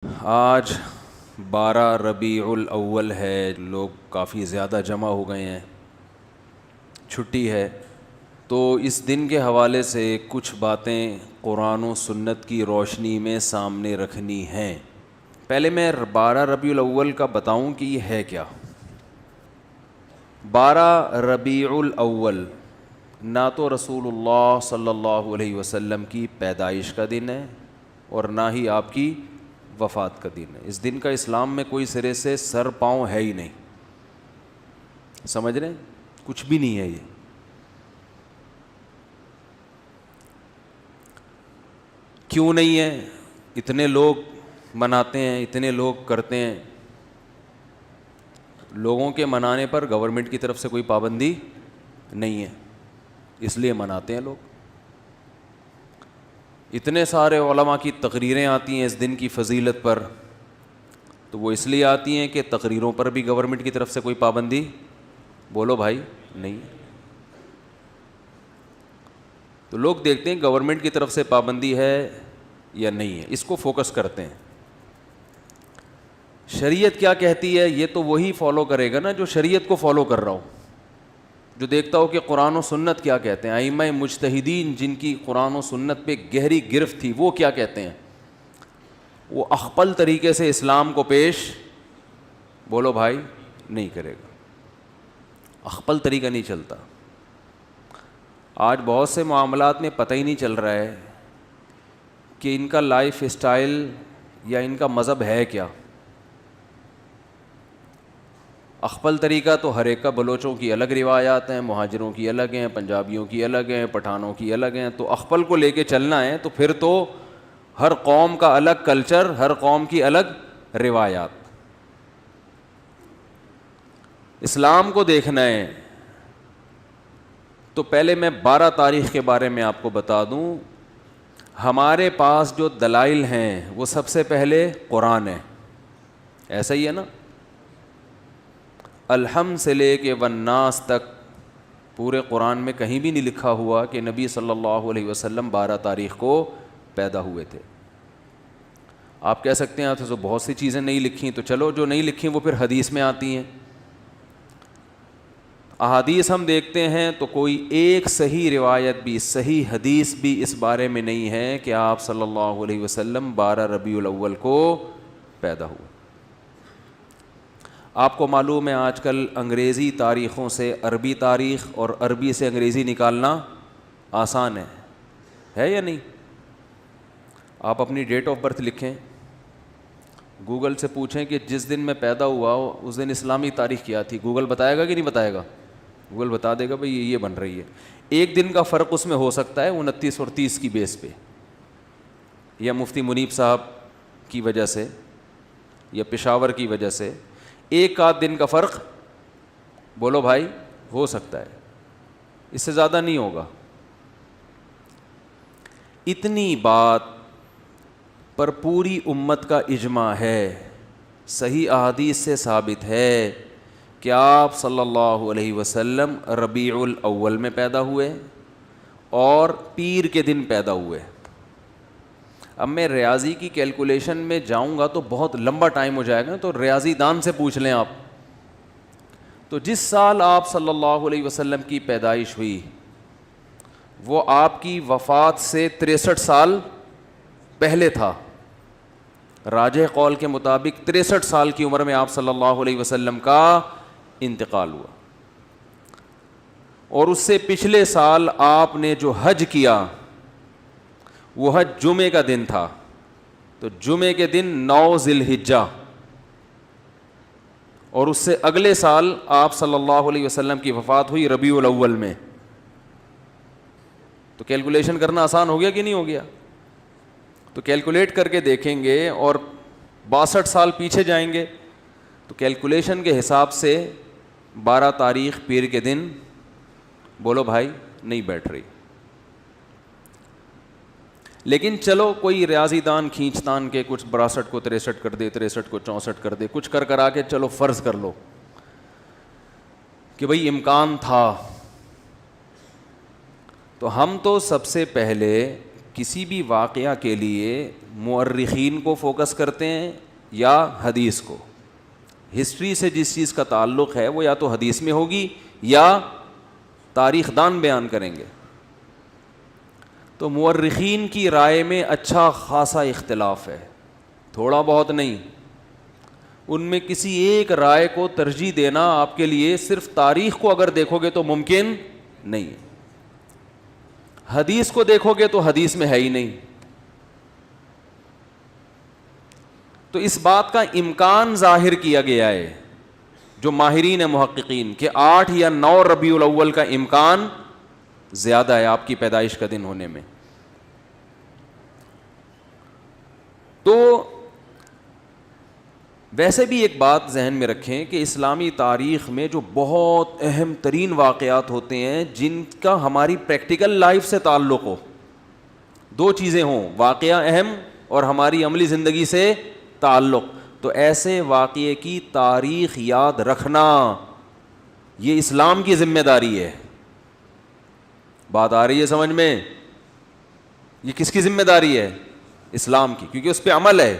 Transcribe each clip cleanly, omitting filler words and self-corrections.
آج 12 ربیع الاول ہے، لوگ کافی زیادہ جمع ہو گئے ہیں، چھٹی ہے، تو اس دن کے حوالے سے کچھ باتیں قرآن و سنت کی روشنی میں سامنے رکھنی ہیں۔ پہلے میں 12 ربیع الاول کا بتاؤں کہ یہ ہے کیا۔ 12 ربیع الاول نہ تو رسول اللہ صلی اللہ علیہ وسلم کی پیدائش کا دن ہے اور نہ ہی آپ کی وفات کا دن ہے۔ اس دن کا اسلام میں کوئی سرے سے سر پاؤں ہے ہی نہیں، سمجھ رہے ہیں؟ کچھ بھی نہیں ہے یہ۔ کیوں نہیں ہے؟ اتنے لوگ مناتے ہیں، اتنے لوگ کرتے ہیں۔ لوگوں کے منانے پر گورنمنٹ کی طرف سے کوئی پابندی نہیں ہے، اس لیے مناتے ہیں لوگ۔ اتنے سارے علماء کی تقریریں آتی ہیں اس دن کی فضیلت پر، تو وہ اس لیے آتی ہیں کہ تقریروں پر بھی گورنمنٹ کی طرف سے کوئی پابندی، بولو بھائی، نہیں۔ تو لوگ دیکھتے ہیں گورنمنٹ کی طرف سے پابندی ہے یا نہیں ہے، اس کو فوکس کرتے ہیں۔ شریعت کیا کہتی ہے یہ تو وہی فالو کرے گا نا جو شریعت کو فالو کر رہا ہو، جو دیکھتا ہو کہ قرآن و سنت کیا کہتے ہیں۔ ائمہ مجتہدین جن کی قرآن و سنت پہ گہری گرفت تھی، وہ کیا کہتے ہیں؟ وہ اخپل طریقے سے اسلام کو پیش، بولو بھائی، نہیں کرے گا۔ اخپل طریقہ نہیں چلتا۔ آج بہت سے معاملات میں پتہ ہی نہیں چل رہا ہے کہ ان کا لائف اسٹائل یا ان کا مذہب ہے کیا۔ اخپل طریقہ تو ہر ایک کا، بلوچوں کی الگ روایات ہیں، مہاجروں کی الگ ہیں، پنجابیوں کی الگ ہیں، پٹھانوں کی الگ ہیں، تو اخپل کو لے کے چلنا ہے تو پھر تو ہر قوم کا الگ کلچر، ہر قوم کی الگ روایات۔ اسلام کو دیکھنا ہے تو پہلے میں 12 تاریخ کے بارے میں آپ کو بتا دوں۔ ہمارے پاس جو دلائل ہیں وہ سب سے پہلے قرآن ہے، ایسا ہی ہے نا؟ الحمد سے لے کے والناس تک پورے قرآن میں کہیں بھی نہیں لکھا ہوا کہ نبی صلی اللہ علیہ وسلم 12 تاریخ کو پیدا ہوئے تھے۔ آپ کہہ سکتے ہیں تو بہت سی چیزیں نہیں لکھی، تو چلو جو نہیں لکھی وہ پھر حدیث میں آتی ہیں۔ احادیث ہم دیکھتے ہیں تو کوئی ایک صحیح روایت بھی، صحیح حدیث بھی اس بارے میں نہیں ہے کہ آپ صلی اللہ علیہ وسلم 12 ربیع الاول کو پیدا ہوئے۔ آپ کو معلوم ہے آج کل انگریزی تاریخوں سے عربی تاریخ اور عربی سے انگریزی نکالنا آسان ہے یا نہیں؟ آپ اپنی ڈیٹ آف برتھ لکھیں، گوگل سے پوچھیں کہ جس دن میں پیدا ہوا ہو اس دن اسلامی تاریخ کیا تھی، گوگل بتائے گا کہ نہیں بتائے گا؟ گوگل بتا دے گا بھئی یہ بن رہی ہے۔ ایک دن کا فرق اس میں ہو سکتا ہے 29 اور 30 کی بیس پہ، یا مفتی منیب صاحب کی وجہ سے یا پشاور کی وجہ سے ایک آدھ دن کا فرق، بولو بھائی، ہو سکتا ہے، اس سے زیادہ نہیں ہوگا۔ اتنی بات پر پوری امت کا اجماع ہے، صحیح احادیث سے ثابت ہے کہ آپ صلی اللہ علیہ وسلم ربیع الاول میں پیدا ہوئے اور پیر کے دن پیدا ہوئے۔ اب میں ریاضی کی کیلکولیشن میں جاؤں گا تو بہت لمبا ٹائم ہو جائے گا، تو ریاضی دان سے پوچھ لیں آپ، تو جس سال آپ صلی اللہ علیہ وسلم کی پیدائش ہوئی وہ آپ کی وفات سے 63 سال پہلے تھا۔ راجح قول کے مطابق 63 سال کی عمر میں آپ صلی اللہ علیہ وسلم کا انتقال ہوا، اور اس سے پچھلے سال آپ نے جو حج کیا وہ حج جمعے کا دن تھا، تو جمعے کے دن 9 ذی الحجہ، اور اس سے اگلے سال آپ صلی اللہ علیہ وسلم کی وفات ہوئی ربیع الاول میں۔ تو کیلکولیشن کرنا آسان ہو گیا کہ نہیں ہو گیا؟ تو کیلکولیٹ کر کے دیکھیں گے اور 62 سال پیچھے جائیں گے تو کیلکولیشن کے حساب سے 12 تاریخ پیر کے دن، بولو بھائی، نہیں بیٹھ رہی۔ لیکن چلو کوئی ریاضی دان کھینچ تان کے کچھ 62 کو 63 کر دے، 63 کو 64 کر دے، کچھ کر کے چلو فرض کر لو کہ بھئی امکان تھا، تو ہم تو سب سے پہلے کسی بھی واقعہ کے لیے مورخین کو فوکس کرتے ہیں یا حدیث کو. ہسٹری سے جس چیز کا تعلق ہے وہ یا تو حدیث میں ہوگی یا تاریخ دان بیان کریں گے. تو مورخین کی رائے میں اچھا خاصا اختلاف ہے, تھوڑا بہت نہیں. ان میں کسی ایک رائے کو ترجیح دینا آپ کے لیے صرف تاریخ کو اگر دیکھو گے تو ممکن نہیں ہے. حدیث کو دیکھو گے تو حدیث میں ہے ہی نہیں. تو اس بات کا امکان ظاہر کیا گیا ہے جو ماہرین محققین کہ 8 یا 9 ربیع الاول کا امکان زیادہ ہے آپ کی پیدائش کا دن ہونے میں. تو ویسے بھی ایک بات ذہن میں رکھیں کہ اسلامی تاریخ میں جو بہت اہم ترین واقعات ہوتے ہیں جن کا ہماری پریکٹیکل لائف سے تعلق ہو, 2 چیزیں ہوں, واقعہ اہم اور ہماری عملی زندگی سے تعلق, تو ایسے واقعے کی تاریخ یاد رکھنا یہ اسلام کی ذمہ داری ہے. بات آ رہی ہے سمجھ میں؟ یہ کس کی ذمہ داری ہے؟ اسلام کی, کیونکہ اس پہ عمل ہے.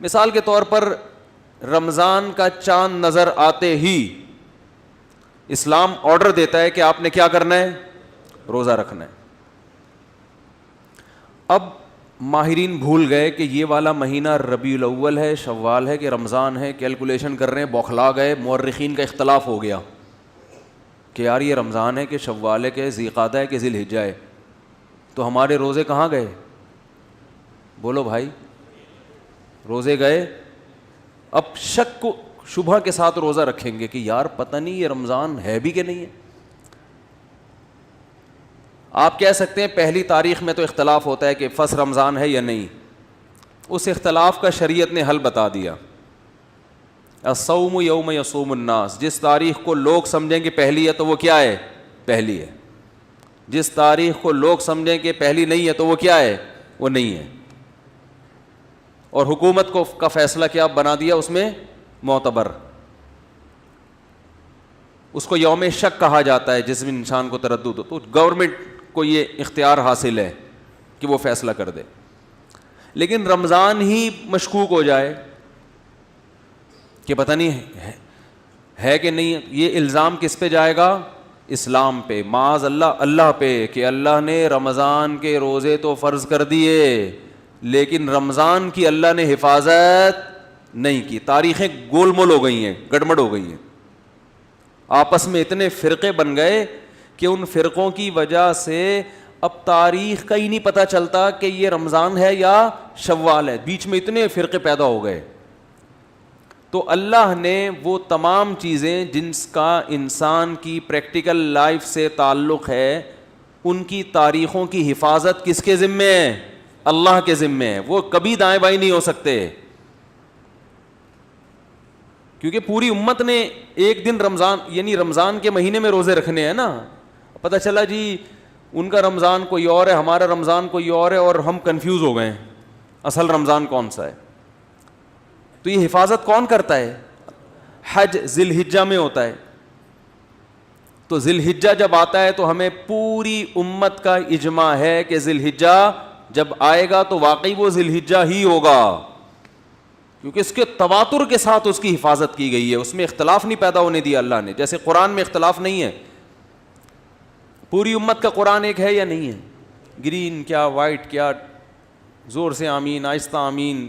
مثال کے طور پر رمضان کا چاند نظر آتے ہی اسلام آرڈر دیتا ہے کہ آپ نے کیا کرنا ہے؟ روزہ رکھنا ہے. اب ماہرین بھول گئے کہ یہ والا مہینہ ربیع الاول ہے, شوال ہے کہ رمضان ہے, کیلکولیشن کر رہے ہیں, بوکھلا گئے. مورخین کا اختلاف ہو گیا کہ یار یہ رمضان ہے کہ شوال ہے کہ ذی القعدہ ہے کہ ذی الحجہ ہے, تو ہمارے روزے کہاں گئے؟ بولو بھائی, روزے گئے. اب شک کو شبہ کے ساتھ روزہ رکھیں گے کہ یار پتہ نہیں یہ رمضان ہے بھی کہ نہیں ہے. آپ کہہ سکتے ہیں پہلی تاریخ میں تو اختلاف ہوتا ہے کہ فرض رمضان ہے یا نہیں, اس اختلاف کا شریعت نے حل بتا دیا. الصوم یوم یصوم الناس, جس تاریخ کو لوگ سمجھیں کہ پہلی ہے تو وہ کیا ہے؟ پہلی ہے. جس تاریخ کو لوگ سمجھیں کہ پہلی نہیں ہے تو وہ کیا ہے؟ وہ نہیں ہے. اور حکومت کو کا فیصلہ کیا بنا دیا اس میں؟ معتبر. اس کو یوم شک کہا جاتا ہے جس میں انسان کو تردد ہو, تو گورنمنٹ کو یہ اختیار حاصل ہے کہ وہ فیصلہ کر دے. لیکن رمضان ہی مشکوک ہو جائے کہ پتہ نہیں ہے کہ نہیں, یہ الزام کس پہ جائے گا؟ اسلام پہ, معاذ اللہ اللہ پہ, کہ اللہ نے رمضان کے روزے تو فرض کر دیے لیکن رمضان کی اللہ نے حفاظت نہیں کی. تاریخیں گول مول ہو گئی ہیں, گڑبڑ ہو گئی ہیں. آپس میں اتنے فرقے بن گئے کہ ان فرقوں کی وجہ سے اب تاریخ کا ہی نہیں پتہ چلتا کہ یہ رمضان ہے یا شوال ہے. بیچ میں اتنے فرقے پیدا ہو گئے. تو اللہ نے وہ تمام چیزیں جن کا انسان کی پریکٹیکل لائف سے تعلق ہے ان کی تاریخوں کی حفاظت کس کے ذمے ہے؟ اللہ کے ذمے ہے. وہ کبھی دائیں بائیں نہیں ہو سکتے, کیونکہ پوری امت نے ایک دن رمضان یعنی رمضان کے مہینے میں روزے رکھنے ہیں نا. پتہ چلا جی ان کا رمضان کوئی اور ہے, ہمارا رمضان کوئی اور ہے, اور ہم کنفیوز ہو گئے ہیں اصل رمضان کون سا ہے. تو یہ حفاظت کون کرتا ہے؟ حج ذی الحجہ میں ہوتا ہے. تو ذی الحجہ جب آتا ہے تو ہمیں پوری امت کا اجماع ہے کہ ذی الحجہ جب آئے گا تو واقعی وہ ذی الحجہ ہی ہوگا, کیونکہ اس کے تواتر کے ساتھ اس کی حفاظت کی گئی ہے. اس میں اختلاف نہیں پیدا ہونے دیا اللہ نے, جیسے قرآن میں اختلاف نہیں ہے. پوری امت کا قرآن ایک ہے یا نہیں ہے؟ گرین کیا وائٹ کیا, زور سے آمین, آہستہ آمین,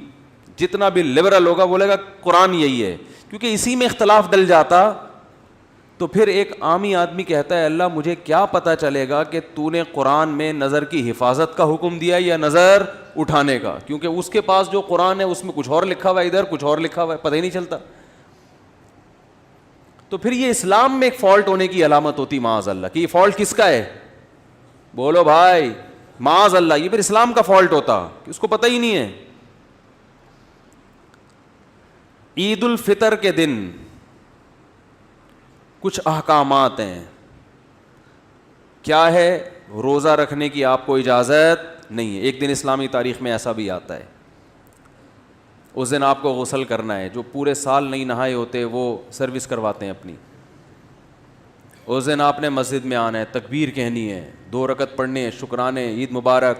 جتنا بھی لبرل ہوگا بولے گا قرآن یہی ہے. کیونکہ اسی میں اختلاف ڈل جاتا تو پھر ایک عامی آدمی کہتا ہے اللہ مجھے کیا پتہ چلے گا کہ تو نے قرآن میں نظر کی حفاظت کا حکم دیا یا نظر اٹھانے کا, کیونکہ اس کے پاس جو قرآن ہے اس میں کچھ اور لکھا ہوا ہے, ادھر کچھ اور لکھا ہوا ہے, پتہ ہی نہیں چلتا. تو پھر یہ اسلام میں ایک فالٹ ہونے کی علامت ہوتی معاذ اللہ, کہ یہ فالٹ کس کا ہے؟ بولو بھائی, معاذ اللہ, یہ پھر اسلام کا فالٹ ہوتا کہ اس کو پتہ ہی نہیں ہے. عید الفطر کے دن کچھ احکامات ہیں. کیا ہے؟ روزہ رکھنے کی آپ کو اجازت نہیں ہے. ایک دن اسلامی تاریخ میں ایسا بھی آتا ہے, اس دن آپ کو غسل کرنا ہے. جو پورے سال نہیں نہائے ہوتے وہ سروس کرواتے ہیں اپنی, اس دن آپ نے مسجد میں آنا ہے, تکبیر کہنی ہے, 2 رکعت پڑھنے ہیں, شکرانے, عید مبارک.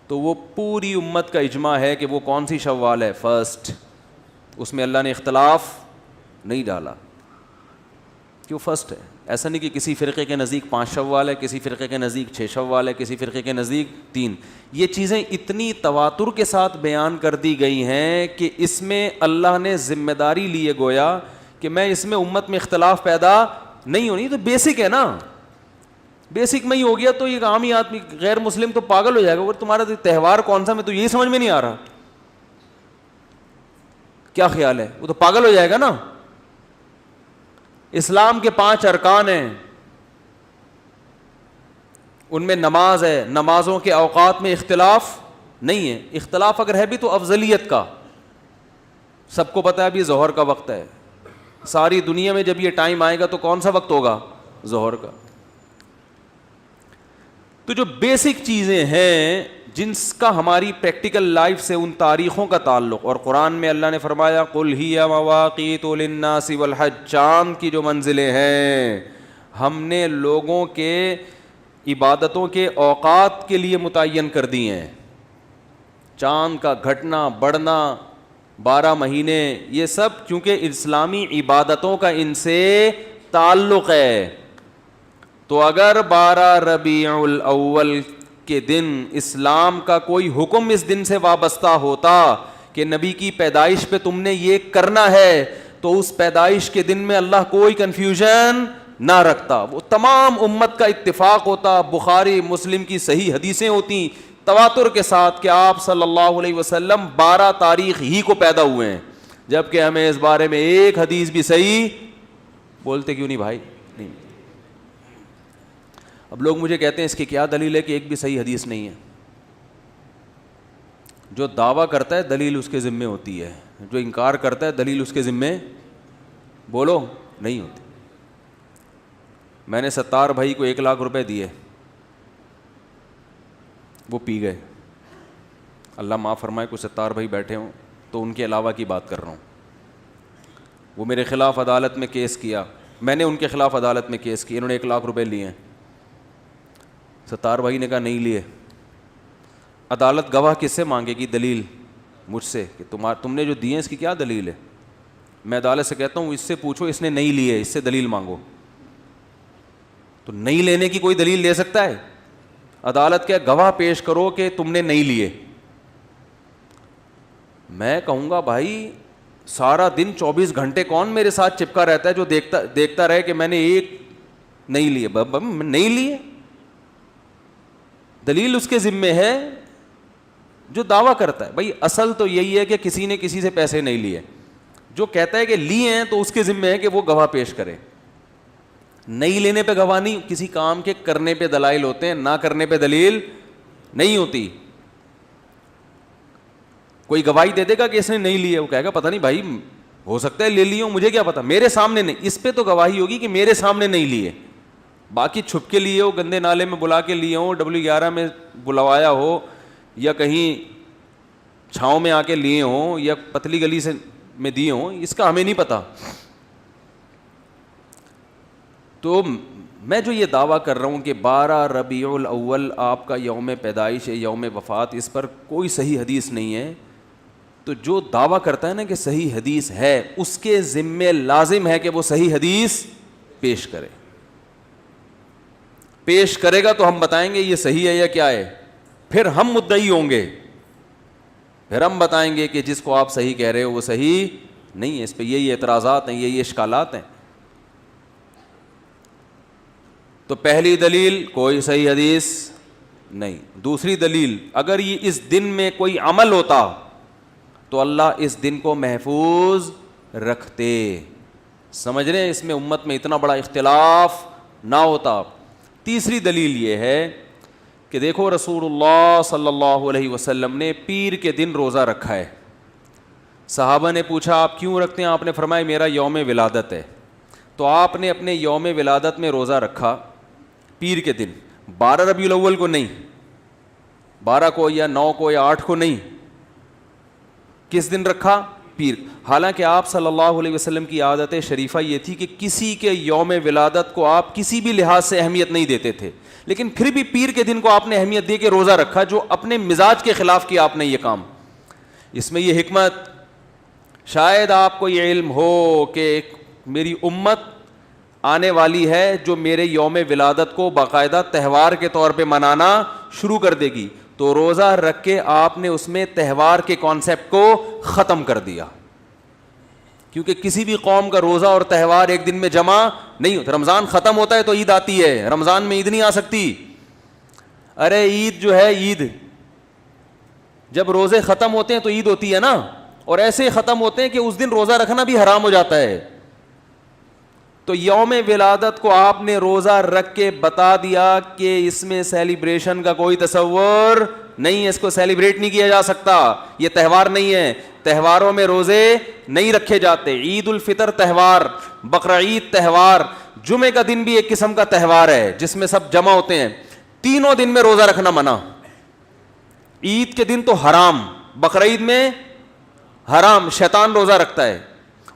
تو وہ پوری امت کا اجماع ہے کہ وہ کون سی شوال ہے؟ فرسٹ. اس میں اللہ نے اختلاف نہیں ڈالا, کیوں فرسٹ ہے. ایسا نہیں کہ کسی فرقے کے نزدیک 5 شوال ہے, کسی فرقے کے نزدیک 6 شوال ہے, کسی فرقے کے نزدیک 3. یہ چیزیں اتنی تواتر کے ساتھ بیان کر دی گئی ہیں کہ اس میں اللہ نے ذمہ داری لیے گویا کہ میں اس میں امت میں اختلاف پیدا نہیں ہونی. تو بیسک ہے نا, بیسک میں ہی ہو گیا تو یہ عامی آدمی غیر مسلم تو پاگل ہو جائے گا. تمہارا تہوار کون سا, میں تو یہی سمجھ میں نہیں آ رہا, کیا خیال ہے, وہ تو پاگل ہو جائے گا نا. اسلام کے 5 ارکان ہیں, ان میں نماز ہے, نمازوں کے اوقات میں اختلاف نہیں ہے. اختلاف اگر ہے بھی تو افضلیت کا. سب کو پتہ ہے ابھی ظہر کا وقت ہے, ساری دنیا میں جب یہ ٹائم آئے گا تو کون سا وقت ہوگا؟ ظہر کا. تو جو بیسک چیزیں ہیں جن کا ہماری پریکٹیکل لائف سے ان تاریخوں کا تعلق, اور قرآن میں اللہ نے فرمایا قل ہی مواقیت للناس والحج, چاند کی جو منزلیں ہیں ہم نے لوگوں کے عبادتوں کے اوقات کے لیے متعین کر دی ہیں. چاند کا گھٹنا بڑھنا, 12 مہینے, یہ سب چونکہ اسلامی عبادتوں کا ان سے تعلق ہے. تو اگر 12 ربیع الاول کے دن اسلام کا کوئی حکم اس دن سے وابستہ ہوتا کہ نبی کی پیدائش پہ تم نے یہ کرنا ہے, تو اس پیدائش کے دن میں اللہ کوئی کنفیوژن نہ رکھتا, وہ تمام امت کا اتفاق ہوتا. بخاری مسلم کی صحیح حدیثیں ہوتی تواتر کے ساتھ کہ آپ صلی اللہ علیہ وسلم 12 تاریخ ہی کو پیدا ہوئے ہیں, جبکہ ہمیں اس بارے میں ایک حدیث بھی صحیح بولتے کیوں نہیں بھائی؟ نہیں. اب لوگ مجھے کہتے ہیں اس کی کیا دلیل ہے کہ ایک بھی صحیح حدیث نہیں ہے. جو دعویٰ کرتا ہے دلیل اس کے ذمے ہوتی ہے, جو انکار کرتا ہے دلیل اس کے ذمے بولو نہیں ہوتی. میں نے 70 بھائی کو 1 لاکھ روپے دیے, وہ پی گئے. اللہ معاف فرمائے کوئی 70 بھائی بیٹھے ہوں تو ان کے علاوہ کی بات کر رہا ہوں. وہ میرے خلاف عدالت میں کیس کیا, میں نے ان کے خلاف عدالت میں کیس کیا, انہوں نے 1 لاکھ روپے لیے ہیں. 70 بھائی نے کہا نہیں لیے. عدالت گواہ کس سے مانگے گی؟ دلیل مجھ سے کہ تم نے جو دیے اس کی کیا دلیل ہے. میں عدالت سے کہتا ہوں اس سے پوچھو اس نے نہیں لیے, اس سے دلیل مانگو. تو نہیں لینے کی کوئی دلیل لے سکتا ہے؟ عدالت کے گواہ پیش کرو کہ تم نے نہیں لیے. میں کہوں گا بھائی سارا دن 24 گھنٹے کون میرے ساتھ چپکا رہتا ہے جو دیکھتا رہے کہ میں نے ایک نہیں لیے؟ نہیں لیے, دلیل اس کے ذمے ہے جو دعویٰ کرتا ہے. بھائی اصل تو یہی ہے کہ کسی نے کسی سے پیسے نہیں لیے. جو کہتا ہے کہ لیے ہیں تو اس کے ذمے ہے کہ وہ گواہ پیش کرے. نہیں لینے پہ گواہ نہیں, کسی کام کے کرنے پہ دلائل ہوتے ہیں, نہ کرنے پہ دلیل نہیں ہوتی. کوئی گواہی دے دے گا کہ اس نے نہیں لیے, وہ کہے گا پتہ نہیں بھائی ہو سکتا ہے لے لیے ہوں, مجھے کیا پتا, میرے سامنے نہیں. اس پہ تو گواہی ہوگی کہ میرے سامنے نہیں لیے. باقی چھپ کے لیے ہو, گندے نالے میں بلا کے لیے ہوں, W11 میں بلوایا ہو, یا کہیں چھاؤں میں آ کے لیے ہوں, یا پتلی گلی سے میں دیے ہوں, اس کا ہمیں نہیں پتا. تو میں جو یہ دعویٰ کر رہا ہوں کہ 12 ربیع الاول آپ کا یوم پیدائش ہے, یوم وفات, اس پر کوئی صحیح حدیث نہیں ہے. تو جو دعویٰ کرتا ہے نا کہ صحیح حدیث ہے, اس کے ذمے لازم ہے کہ وہ صحیح حدیث پیش کرے. پیش کرے گا تو ہم بتائیں گے یہ صحیح ہے یا کیا ہے, پھر ہم مدعی ہوں گے, پھر ہم بتائیں گے کہ جس کو آپ صحیح کہہ رہے ہو وہ صحیح نہیں ہے, اس پہ یہی اعتراضات ہیں, یہی اشکالات ہیں. تو پہلی دلیل کوئی صحیح حدیث نہیں. دوسری دلیل, اگر یہ اس دن میں کوئی عمل ہوتا تو اللہ اس دن کو محفوظ رکھتے. سمجھ رہے ہیں, اس میں امت میں اتنا بڑا اختلاف نہ ہوتا. تیسری دلیل یہ ہے کہ دیکھو رسول اللہ صلی اللہ علیہ وسلم نے پیر کے دن روزہ رکھا ہے. صحابہ نے پوچھا آپ کیوں رکھتے ہیں؟ آپ نے فرمایا میرا یوم ولادت ہے. تو آپ نے اپنے یوم ولادت میں روزہ رکھا پیر کے دن, 12 ربیع الاول کو نہیں, 12 کو یا 9 کو یا 8 کو نہیں. کس دن رکھا؟ پیر. حالانکہ آپ صلی اللہ علیہ وسلم کی عادت شریفہ یہ تھی کہ کسی کے یوم ولادت کو آپ کسی بھی لحاظ سے اہمیت نہیں دیتے تھے, لیکن پھر بھی پیر کے دن کو آپ نے اہمیت دے کے روزہ رکھا, جو اپنے مزاج کے خلاف کیا آپ نے یہ کام. اس میں یہ حکمت, شاید آپ کو یہ علم ہو کہ میری امت آنے والی ہے جو میرے یوم ولادت کو باقاعدہ تہوار کے طور پہ منانا شروع کر دے گی, تو روزہ رکھ کے آپ نے اس میں تہوار کے کانسیپٹ کو ختم کر دیا. کیونکہ کسی بھی قوم کا روزہ اور تہوار ایک دن میں جمع نہیں ہوتا. رمضان ختم ہوتا ہے تو عید آتی ہے, رمضان میں عید نہیں آ سکتی. ارے عید جو ہے, عید جب روزے ختم ہوتے ہیں تو عید ہوتی ہے نا, اور ایسے ختم ہوتے ہیں کہ اس دن روزہ رکھنا بھی حرام ہو جاتا ہے. تو یوم ولادت کو آپ نے روزہ رکھ کے بتا دیا کہ اس میں سیلیبریشن کا کوئی تصور نہیں ہے, اس کو سیلیبریٹ نہیں کیا جا سکتا, یہ تہوار نہیں ہے, تہواروں میں روزے نہیں رکھے جاتے. عید الفطر تہوار, بقرعید تہوار, جمعے کا دن بھی ایک قسم کا تہوار ہے جس میں سب جمع ہوتے ہیں. تینوں دن میں روزہ رکھنا منع. عید کے دن تو حرام, بقرعید میں حرام, شیطان روزہ رکھتا ہے,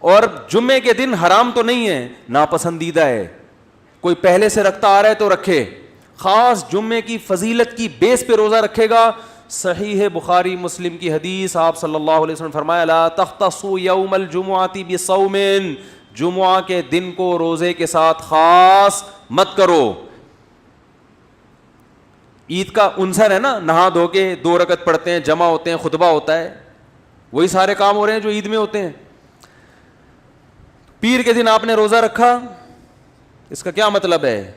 اور جمعے کے دن حرام تو نہیں ہے, ناپسندیدہ ہے. کوئی پہلے سے رکھتا آ رہا ہے تو رکھے, خاص جمعے کی فضیلت کی بیس پہ روزہ رکھے گا. صحیح بخاری مسلم کی حدیث, آپ صلی اللہ علیہ وسلم فرمایا لا تختصوا یوم الجمعۃ بصوم, جمعہ کے دن کو روزے کے ساتھ خاص مت کرو. عید کا عنصر ہے نا, نہا دھو کے 2 رکعت پڑھتے ہیں, جمع ہوتے ہیں, خطبہ ہوتا ہے, وہی سارے کام ہو رہے ہیں جو عید میں ہوتے ہیں. پیر کے دن آپ نے روزہ رکھا, اس کا کیا مطلب ہے؟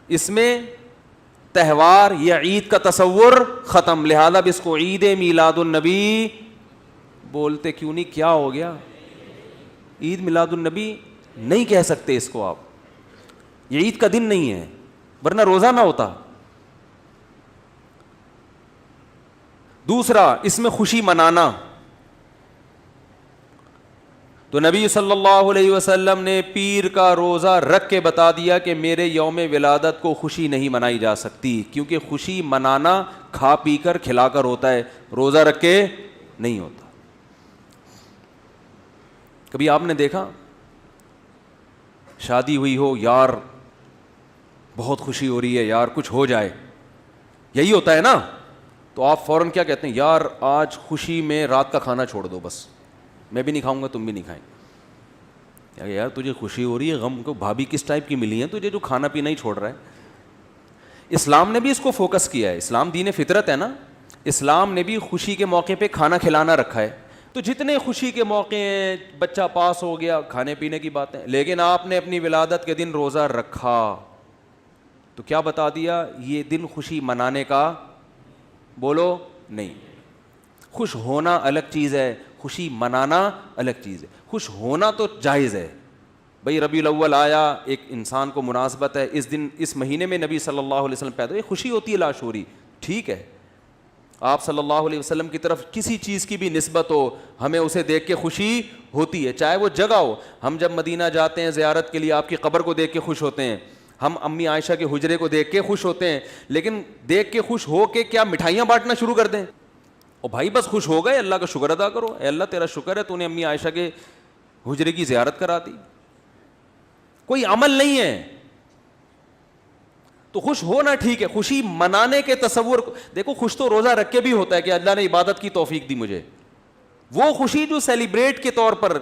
اس میں تہوار یا عید کا تصور ختم, لہذا اس کو عید میلاد النبی بولتے کیوں نہیں؟ کیا ہو گیا؟ عید میلاد النبی نہیں کہہ سکتے اس کو آپ, یہ عید کا دن نہیں ہے, ورنہ روزہ نہ ہوتا. دوسرا, اس میں خوشی منانا. تو نبی صلی اللہ علیہ وسلم نے پیر کا روزہ رکھ کے بتا دیا کہ میرے یوم ولادت کو خوشی نہیں منائی جا سکتی, کیونکہ خوشی منانا کھا پی کر کھلا کر ہوتا ہے, روزہ رکھ کے نہیں ہوتا. کبھی آپ نے دیکھا شادی ہوئی ہو, یار بہت خوشی ہو رہی ہے, یار کچھ ہو جائے, یہی ہوتا ہے نا, تو آپ فوراً کیا کہتے ہیں؟ یار آج خوشی میں رات کا کھانا چھوڑ دو, بس میں بھی نہیں کھاؤں گا, تم بھی نہیں کھائیں. یار تجھے خوشی ہو رہی ہے, غم کو بھابھی کس ٹائپ کی ملی ہیں تجھے جو کھانا پینا ہی چھوڑ رہا ہے. اسلام نے بھی اس کو فوکس کیا ہے, اسلام دین فطرت ہے نا, اسلام نے بھی خوشی کے موقع پہ کھانا کھلانا رکھا ہے. تو جتنے خوشی کے موقع ہیں, بچہ پاس ہو گیا, کھانے پینے کی باتیں, لیکن آپ نے اپنی ولادت کے دن روزہ رکھا تو کیا بتا دیا؟ یہ دن خوشی منانے کا بولو نہیں. خوش ہونا الگ چیز ہے, خوشی منانا الگ چیز ہے. خوش ہونا تو جائز ہے بھائی, ربیع الاول آیا, ایک انسان کو مناسبت ہے, اس دن اس مہینے میں نبی صلی اللہ علیہ وسلم پیدا ہوئے, خوشی ہوتی ہے لاشعوری, ٹھیک ہے. آپ صلی اللہ علیہ وسلم کی طرف کسی چیز کی بھی نسبت ہو, ہمیں اسے دیکھ کے خوشی ہوتی ہے, چاہے وہ جگہ ہو. ہم جب مدینہ جاتے ہیں زیارت کے لیے, آپ کی قبر کو دیکھ کے خوش ہوتے ہیں, ہم امی عائشہ کے حجرے کو دیکھ کے خوش ہوتے ہیں, لیکن دیکھ کے خوش ہو کے کیا مٹھائیاں بانٹنا شروع کر دیں؟ او بھائی بس خوش ہو گئے, اللہ کا شکر ادا کرو, اے اللہ تیرا شکر ہے تو نے امی عائشہ کے حجرے کی زیارت کرا دی. کوئی عمل نہیں ہے. تو خوش ہونا ٹھیک ہے, خوشی منانے کے تصور, دیکھو خوش تو روزہ رکھ کے بھی ہوتا ہے کہ اللہ نے عبادت کی توفیق دی مجھے. وہ خوشی جو سیلیبریٹ کے طور پر,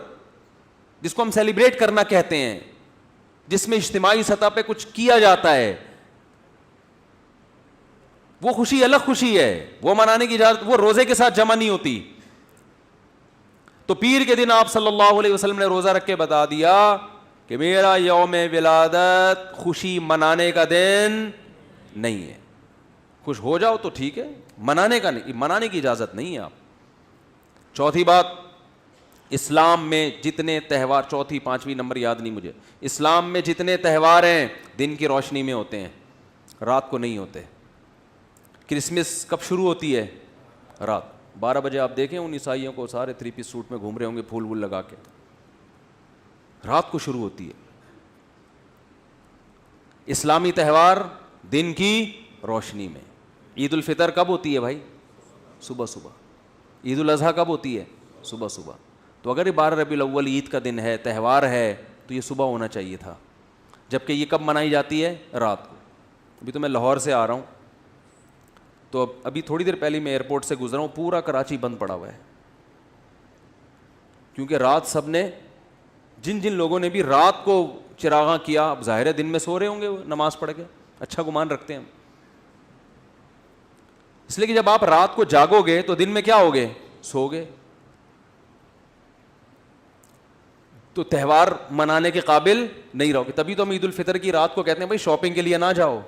جس کو ہم سیلیبریٹ کرنا کہتے ہیں, جس میں اجتماعی سطح پہ کچھ کیا جاتا ہے, وہ خوشی الگ خوشی ہے, وہ منانے کی اجازت, وہ روزے کے ساتھ جمع نہیں ہوتی. تو پیر کے دن آپ صلی اللہ علیہ وسلم نے روزہ رکھ کے بتا دیا کہ میرا یوم ولادت خوشی منانے کا دن نہیں ہے. خوش ہو جاؤ تو ٹھیک ہے, منانے کا نہیں, منانے کی اجازت نہیں ہے آپ. چوتھی بات, اسلام میں جتنے تہوار, چوتھی پانچویں نمبر یاد نہیں مجھے, اسلام میں جتنے تہوار ہیں دن کی روشنی میں ہوتے ہیں, رات کو نہیں ہوتے. کرسمس کب شروع ہوتی ہے؟ رات 12 بجے. آپ دیکھیں ان عیسائیوں کو, سارے 3 پیس سوٹ میں گھوم رہے ہوں گے پھول وول لگا کے, رات کو شروع ہوتی ہے. اسلامی تہوار دن کی روشنی میں. عید الفطر کب ہوتی ہے بھائی؟ صبح صبح. عید الاضحیٰ کب ہوتی ہے؟ صبح صبح. تو اگر یہ 12 ربیع الاول عید کا دن ہے, تہوار ہے, تو یہ صبح ہونا چاہیے تھا. جبکہ یہ کب منائی جاتی ہے؟ رات کو. ابھی تو میں لاہور سے آ رہا ہوں, تو ابھی تھوڑی دیر پہلے میں ایئرپورٹ سے گزرا ہوں, پورا کراچی بند پڑا ہوا ہے, کیونکہ رات سب نے, جن جن لوگوں نے بھی رات کو چراغاں کیا, اب ظاہر ہے دن میں سو رہے ہوں گے وہ نماز پڑھ کے, اچھا گمان رکھتے ہیں ہم. اس لیے کہ جب آپ رات کو جاگو گے تو دن میں کیا ہوگے؟ سو گے. تو تہوار منانے کے قابل نہیں رہو گے. تبھی تو ہم عید الفطر کی رات کو کہتے ہیں بھائی شاپنگ کے لیے نہ جاؤ,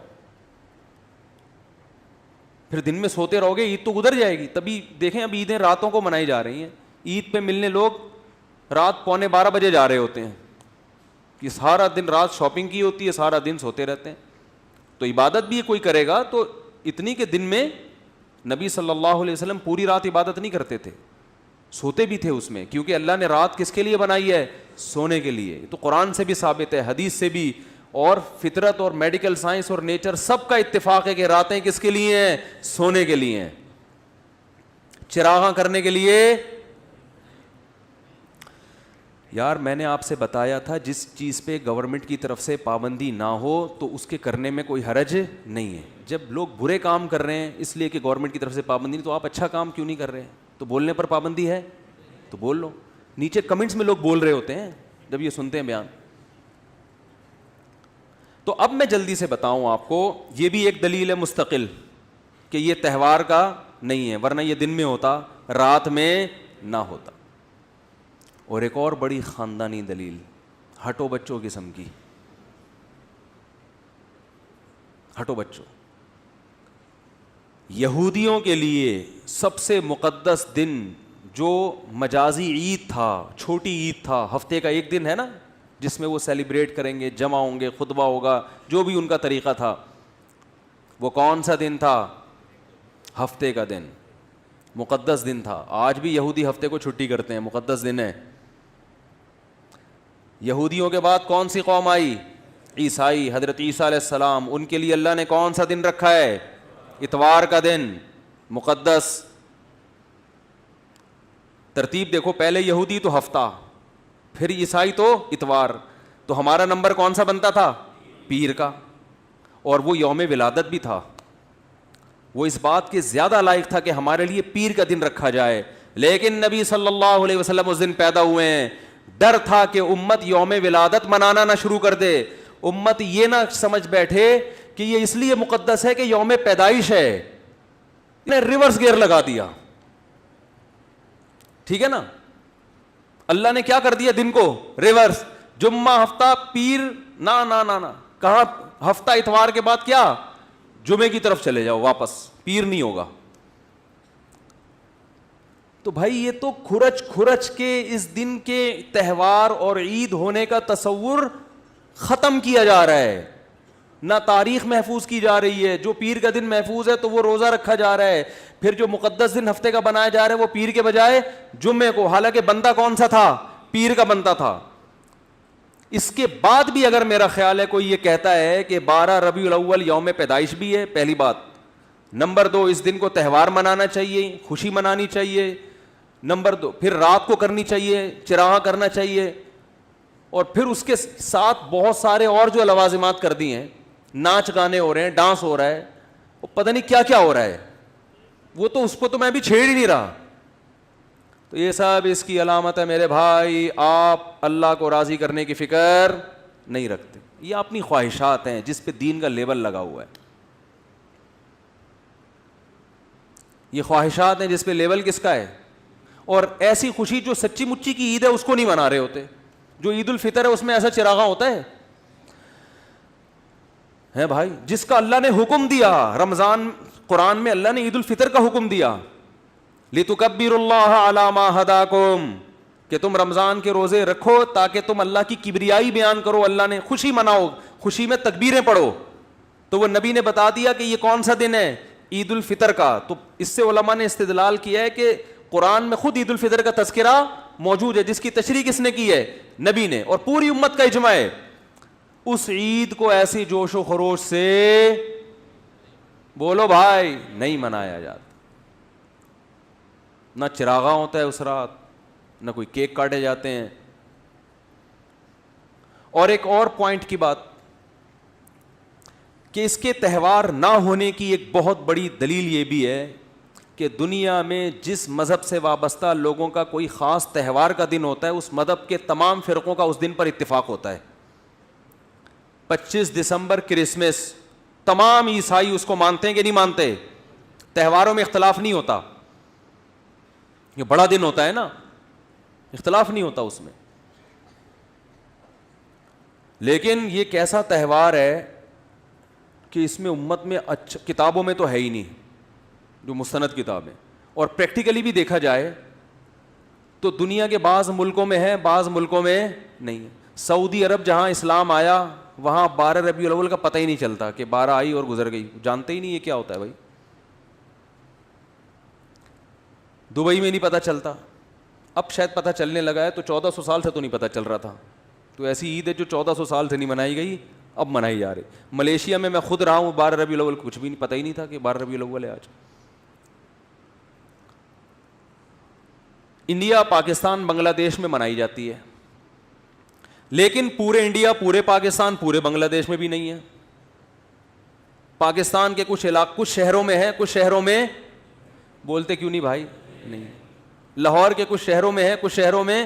پھر دن میں سوتے رہو گے, عید تو گزر جائے گی. تبھی دیکھیں اب عیدیں راتوں کو منائی جا رہی ہیں. عید پہ ملنے لوگ رات 11:45 جا رہے ہوتے ہیں, کہ سارا دن رات شاپنگ کی ہوتی ہے, سارا دن سوتے رہتے ہیں. تو عبادت بھی کوئی کرے گا تو اتنی کہ دن میں نبی صلی اللہ علیہ وسلم پوری رات عبادت نہیں کرتے تھے, سوتے بھی تھے اس میں, کیونکہ اللہ نے رات کس کے لیے بنائی ہے؟ سونے کے لیے. تو قرآن سے بھی ثابت ہے, حدیث سے بھی, اور فطرت اور میڈیکل سائنس اور نیچر سب کا اتفاق ہے کہ راتیں کس کے لیے ہیں؟ سونے کے لیے ہیں, چراغاں کرنے کے لیے. یار میں نے آپ سے بتایا تھا جس چیز پہ گورنمنٹ کی طرف سے پابندی نہ ہو تو اس کے کرنے میں کوئی حرج نہیں ہے. جب لوگ برے کام کر رہے ہیں اس لیے کہ گورنمنٹ کی طرف سے پابندی نہیں, تو آپ اچھا کام کیوں نہیں کر رہے ہیں؟ تو بولنے پر پابندی ہے تو بول لو. نیچے کمنٹس میں لوگ بول رہے ہوتے ہیں جب یہ سنتے ہیں بیان. تو اب میں جلدی سے بتاؤں آپ کو, یہ بھی ایک دلیل ہے مستقل کہ یہ تہوار کا نہیں ہے, ورنہ یہ دن میں ہوتا, رات میں نہ ہوتا. اور ایک اور بڑی خاندانی دلیل, ہٹو بچوں قسم کی, ہٹو بچوں. یہودیوں کے لیے سب سے مقدس دن جو مجازی عید تھا, چھوٹی عید تھا, ہفتے کا ایک دن ہے نا جس میں وہ سیلیبریٹ کریں گے, جمع ہوں گے, خطبہ ہوگا, جو بھی ان کا طریقہ تھا, وہ کون سا دن تھا؟ ہفتے کا دن, مقدس دن تھا. آج بھی یہودی ہفتے کو چھٹی کرتے ہیں, مقدس دن ہے. یہودیوں کے بعد کون سی قوم آئی؟ عیسائی, حضرت عیسیٰ علیہ السلام. ان کے لیے اللہ نے کون سا دن رکھا ہے؟ اتوار کا دن, مقدس. ترتیب دیکھو, پہلے یہودی تو ہفتہ, پھر عیسائی تو اتوار. تو ہمارا نمبر کون سا بنتا تھا؟ پیر کا. اور وہ یوم ولادت بھی تھا, وہ اس بات کے زیادہ لائق تھا کہ ہمارے لیے پیر کا دن رکھا جائے. لیکن نبی صلی اللہ علیہ وسلم اس دن پیدا ہوئے ہیں. ڈر تھا کہ امت یوم ولادت منانا نہ شروع کر دے, امت یہ نہ سمجھ بیٹھے کہ یہ اس لیے مقدس ہے کہ یوم پیدائش ہے. نے ریورس گیئر لگا دیا, ٹھیک ہے نا. اللہ نے کیا کر دیا دن کو ریورس, جمعہ ہفتہ پیر, نہ کہاں ہفتہ اتوار کے بعد کیا جمعے کی طرف چلے جاؤ واپس, پیر نہیں ہوگا. تو بھائی یہ تو کھرچ کے اس دن کے تہوار اور عید ہونے کا تصور ختم کیا جا رہا ہے. نہ تاریخ محفوظ کی جا رہی ہے. جو پیر کا دن محفوظ ہے تو وہ روزہ رکھا جا رہا ہے, پھر جو مقدس دن ہفتے کا بنایا جا رہا ہے وہ پیر کے بجائے جمعے کو, حالانکہ بندہ کون سا تھا؟ پیر کا بنتا تھا. اس کے بعد بھی اگر میرا خیال ہے کوئی یہ کہتا ہے کہ 12 ربیع الاول یوم پیدائش بھی ہے, پہلی بات. نمبر 2, اس دن کو تہوار منانا چاہیے, خوشی منانی چاہیے. نمبر 2, پھر رات کو کرنی چاہیے, چراغاں کرنا چاہیے, اور پھر اس کے ساتھ بہت سارے اور جو لوازمات کر دی ہیں, ناچ گانے ہو رہے ہیں, ڈانس ہو رہا ہے, پتہ نہیں کیا کیا ہو رہا ہے. وہ تو اس کو تو میں بھی چھیڑ ہی نہیں رہا. تو یہ سب اس کی علامت ہے میرے بھائی, آپ اللہ کو راضی کرنے کی فکر نہیں رکھتے. یہ اپنی خواہشات ہیں جس پہ دین کا لیبل لگا ہوا ہے. یہ خواہشات ہیں جس پہ لیبل کس کا ہے. اور ایسی خوشی جو سچی مچی کی عید ہے اس کو نہیں منا رہے ہوتے. جو عید الفطر ہے اس میں ایسا چراغاں ہوتا ہے بھائی, جس کا اللہ نے حکم دیا. رمضان, قرآن میں اللہ نے عید الفطر کا حکم دیا, لِتُكَبِّرُوا اللَّهَ عَلَى مَا هَدَاكُمْ, کہ تم رمضان کے روزے رکھو تاکہ تم اللہ کی کبریائی بیان کرو, اللہ نے خوشی مناؤ, خوشی میں تکبیریں پڑھو. تو وہ نبی نے بتا دیا کہ یہ کون سا دن ہے؟ عید الفطر کا. تو اس سے علماء نے استدلال کیا ہے کہ قرآن میں خود عید الفطر کا تذکرہ موجود ہے, جس کی تشریح کس نے کی ہے؟ نبی نے, اور پوری امت کا اجماع ہے. اس عید کو ایسی جوش و خروش سے بولو بھائی نہیں منایا جاتا. نہ چراغاں ہوتا ہے اس رات, نہ کوئی کیک کاٹے جاتے ہیں. اور ایک اور پوائنٹ کی بات کہ اس کے تہوار نہ ہونے کی ایک بہت بڑی دلیل یہ بھی ہے کہ دنیا میں جس مذہب سے وابستہ لوگوں کا کوئی خاص تہوار کا دن ہوتا ہے اس مذہب کے تمام فرقوں کا اس دن پر اتفاق ہوتا ہے. 25 دسمبر کرسمس, تمام عیسائی اس کو مانتے ہیں کہ نہیں مانتے؟ تہواروں میں اختلاف نہیں ہوتا, یہ بڑا دن ہوتا ہے نا, اختلاف نہیں ہوتا اس میں. لیکن یہ کیسا تہوار ہے کہ اس میں امت میں اچھا, کتابوں میں تو ہے ہی نہیں جو مستند کتابیں, اور پریکٹیکلی بھی دیکھا جائے تو دنیا کے بعض ملکوں میں ہے, بعض ملکوں میں نہیں ہے. سعودی عرب جہاں اسلام آیا وہاں 12 ربیع الاول کا پتہ ہی نہیں چلتا کہ 12 آئی اور گزر گئی, جانتے ہی نہیں یہ کیا ہوتا ہے بھائی. دبئی میں نہیں پتہ چلتا, اب شاید پتہ چلنے لگا ہے, تو 1400 سال سے تو نہیں پتہ چل رہا تھا. تو ایسی عید ہے جو 1400 سال سے نہیں منائی گئی, اب منائی جا رہی. ملیشیا میں خود رہا ہوں, 12 ربیع الاول کچھ بھی پتہ ہی نہیں تھا کہ 12 ربیع الاول ہے آج. انڈیا, پاکستان, بنگلہ دیش میں منائی جاتی ہے, لیکن پورے انڈیا, پورے پاکستان, پورے بنگلہ دیش میں بھی نہیں ہے. پاکستان کے کچھ علاقے, کچھ شہروں میں ہے, کچھ شہروں میں, بولتے کیوں نہیں بھائی, نہیں. لاہور کے کچھ شہروں میں ہے, کچھ شہروں میں.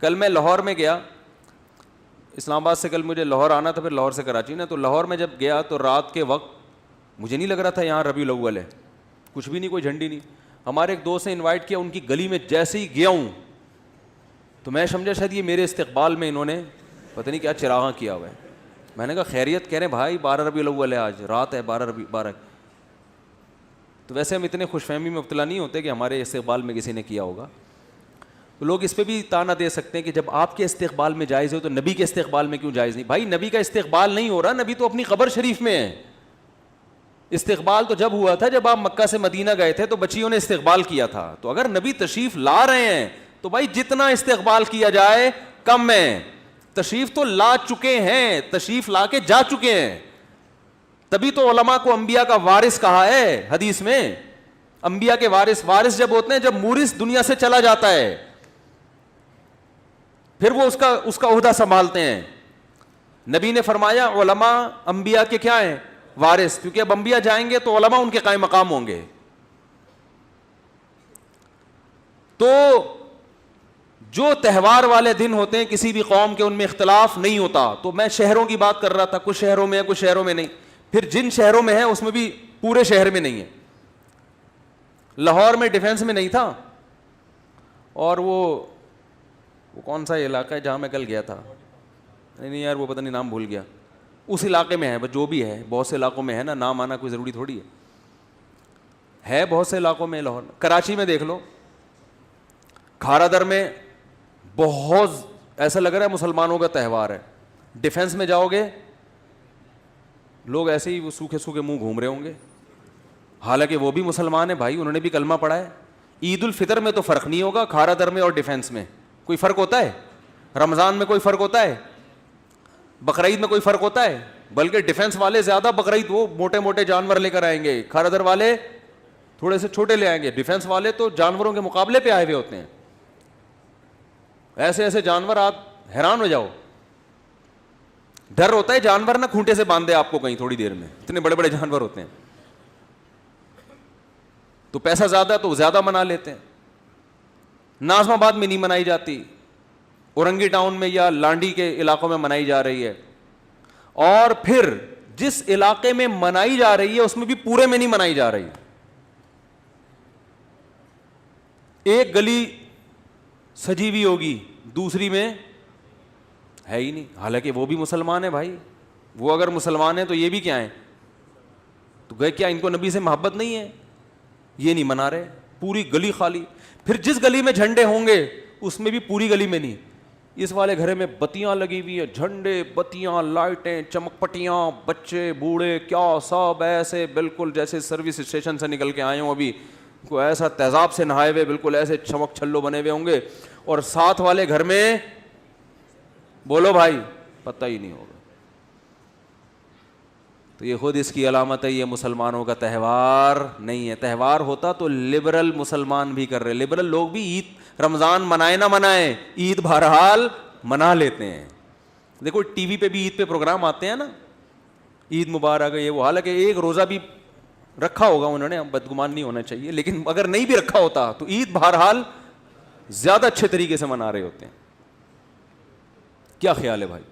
کل میں لاہور میں گیا, اسلام آباد سے کل مجھے لاہور آنا تھا, پھر لاہور سے کراچی نا, تو لاہور میں جب گیا تو رات کے وقت مجھے نہیں لگ رہا تھا یہاں ربیع الاول ہے, کچھ بھی نہیں, کوئی جھنڈی نہیں. ہمارے ایک دوست نے انوائٹ کیا, ان کی گلی میں جیسے ہی گیا ہوں تو میں سمجھا شاید یہ میرے استقبال میں انہوں نے پتہ نہیں کیا چراغاں کیا ہوا ہے. میں نے کہا خیریت؟ کہہ رہے بھائی 12 ربیع الاول ہے, آج رات ہے 12. تو ویسے ہم اتنے خوش فہمی میں مبتلا نہیں ہوتے کہ ہمارے استقبال میں کسی نے کیا ہوگا. تو لوگ اس پہ بھی تانا دے سکتے ہیں کہ جب آپ کے استقبال میں جائز ہو تو نبی کے استقبال میں کیوں جائز نہیں؟ بھائی نبی کا استقبال نہیں ہو رہا, نبی تو اپنی قبر شریف میں ہے. استقبال تو جب ہوا تھا جب آپ مکہ سے مدینہ گئے تھے تو بچیوں نے استقبال کیا تھا. تو اگر نبی تشریف لا رہے ہیں تو بھائی جتنا استقبال کیا جائے کم ہے. تشریف تو لا چکے ہیں, تشریف لا کے جا چکے ہیں, تبھی تو علماء کو انبیاء کا وارث کہا ہے حدیث میں. انبیاء کے وارث جب ہوتے ہیں جب مورث دنیا سے چلا جاتا ہے پھر وہ اس کا عہدہ سنبھالتے ہیں. نبی نے فرمایا علماء انبیاء کے کیا ہیں؟ وارث, کیونکہ اب انبیاء جائیں گے تو علماء ان کے قائم مقام ہوں گے. تو جو تہوار والے دن ہوتے ہیں کسی بھی قوم کے ان میں اختلاف نہیں ہوتا. تو میں شہروں کی بات کر رہا تھا, کچھ شہروں میں ہے, کچھ شہروں میں نہیں. پھر جن شہروں میں ہے اس میں بھی پورے شہر میں نہیں ہے. لاہور میں ڈیفینس میں نہیں تھا, اور وہ کون سا علاقہ ہے جہاں میں کل گیا تھا, نہیں یار وہ پتہ نہیں نام بھول گیا, اس علاقے میں ہے, جو بھی ہے, بہت سے علاقوں میں ہے نا, نام آنا کوئی ضروری تھوڑی ہے بہت سے علاقوں میں. لاہور, کراچی میں دیکھ لو, کھارا در میں بہت ایسا لگ رہا ہے مسلمانوں کا تہوار ہے. ڈیفینس میں جاؤ گے لوگ ایسے ہی وہ سوکھے سوکھے منہ گھوم رہے ہوں گے, حالانکہ وہ بھی مسلمان ہیں بھائی, انہوں نے بھی کلمہ پڑھا ہے. عید الفطر میں تو فرق نہیں ہوگا, کھارا در میں اور ڈیفینس میں کوئی فرق ہوتا ہے؟ رمضان میں کوئی فرق ہوتا ہے؟ بقرعید میں کوئی فرق ہوتا ہے؟ بلکہ ڈیفینس والے زیادہ بقرعید وہ موٹے موٹے جانور لے کر آئیں گے, کھارا در والے تھوڑے سے چھوٹے لے آئیں گے. ڈیفینس والے تو جانوروں کے مقابلے پہ آئے ہوئے ہوتے ہیں, ایسے ایسے جانور آپ حیران ہو جاؤ. ڈر ہوتا ہے جانور نہ کھونٹے سے باندھے آپ کو کہیں تھوڑی دیر میں, اتنے بڑے بڑے جانور ہوتے ہیں. تو پیسہ زیادہ تو زیادہ منا لیتے ہیں. ناظم آباد میں نہیں منائی جاتی, اورنگی ٹاؤن میں یا لانڈی کے علاقوں میں منائی جا رہی ہے. اور پھر جس علاقے میں منائی جا رہی ہے اس میں بھی پورے میں نہیں منائی جا رہی. ایک گلی سجی ہوئی ہوگی, دوسری میں ہے ہی نہیں, حالانکہ وہ بھی مسلمان ہیں بھائی. وہ اگر مسلمان ہیں تو یہ بھی کیا ہیں؟ تو گئے کیا ان کو نبی سے محبت نہیں ہے؟ یہ نہیں منا رہے, پوری گلی خالی. پھر جس گلی میں جھنڈے ہوں گے اس میں بھی پوری گلی میں نہیں. اس والے گھر میں بتیاں لگی ہوئی ہیں, جھنڈے, بتیاں, لائٹیں, چمک پٹیاں, بچے بوڑھے کیا سب ایسے بالکل جیسے سروس اسٹیشن سے نکل کے آئے ہوں, ابھی کو ایسا تیزاب سے نہائے ہوئے, بالکل ایسے چمک چھلو بنے ہوئے ہوں گے. اور ساتھ والے گھر میں بولو بھائی پتہ ہی نہیں ہوگا. تو یہ خود اس کی علامت ہے یہ مسلمانوں کا تہوار نہیں ہے. تہوار ہوتا تو لبرل مسلمان بھی کر رہے, لبرل لوگ بھی عید رمضان منائے نہ منائے, عید بہرحال منا لیتے ہیں. دیکھو ٹی وی پہ بھی عید پہ پروگرام آتے ہیں نا, عید مبارک یہ وہ, حالانکہ ایک روزہ بھی رکھا ہوگا انہوں نے, بدگمان نہیں ہونا چاہیے, لیکن اگر نہیں بھی رکھا ہوتا تو عید بہرحال زیادہ اچھے طریقے سے منا رہے ہوتے ہیں. کیا خیال ہے بھائی؟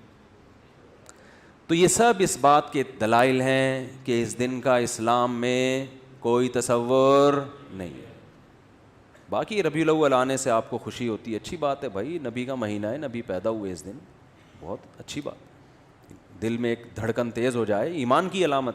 تو یہ سب اس بات کے دلائل ہیں کہ اس دن کا اسلام میں کوئی تصور نہیں ہے. باقی ربیع الاول آنے سے آپ کو خوشی ہوتی ہے, اچھی بات ہے بھائی, نبی کا مہینہ ہے, نبی پیدا ہوئے اس دن, بہت اچھی بات. دل میں ایک دھڑکن تیز ہو جائے, ایمان کی علامت.